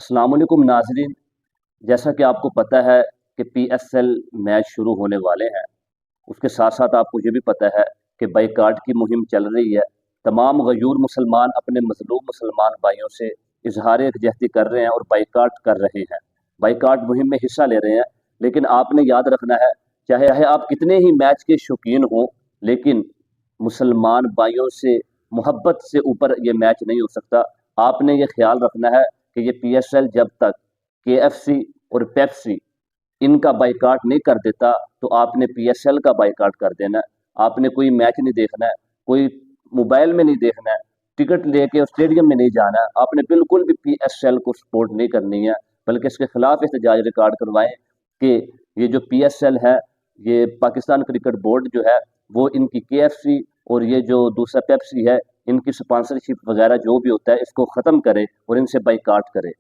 अस्सलाम वालेकुम नाज़रीन। जैसा कि आपको पता है कि पीएसएल मैच शुरू होने वाले हैं, उसके साथ साथ आपको ये भी पता है कि बाइकाट की मुहिम चल रही है। तमाम गयूर मुसलमान अपने मजलूम मुसलमान भाइयों से इजहार यकजहती कर रहे हैं और बाइकाट कर रहे हैं, बाइकाट मुहिम में हिस्सा ले रहे हैं। लेकिन आपने याद रखना है, चाहे आप कितने ही मैच के शौकीन हों, लेकिन मुसलमान भाइयों से मोहब्बत से ऊपर ये मैच नहीं हो सकता। आपने ये ख्याल रखना है कि ये पीएसएल जब तक केएफसी और पेप्सी इनका बाइकाट नहीं कर देता, तो आपने पीएसएल का बाइकाट कर देना है। आपने कोई मैच नहीं देखना है, कोई मोबाइल में नहीं देखना है, टिकट लेके स्टेडियम में नहीं जाना है। आपने बिल्कुल भी पीएसएल को सपोर्ट नहीं करनी है, बल्कि इसके खिलाफ एहतजाज रिकॉर्ड करवाएं कि ये जो पीएसएल है, ये पाकिस्तान क्रिकेट बोर्ड जो है, वो इनकी केएफसी और ये जो दूसरा पेप्सी है, इनकी स्पॉन्सरशिप वगैरह जो भी होता है, इसको ख़त्म करे और इनसे बाइकाट करे।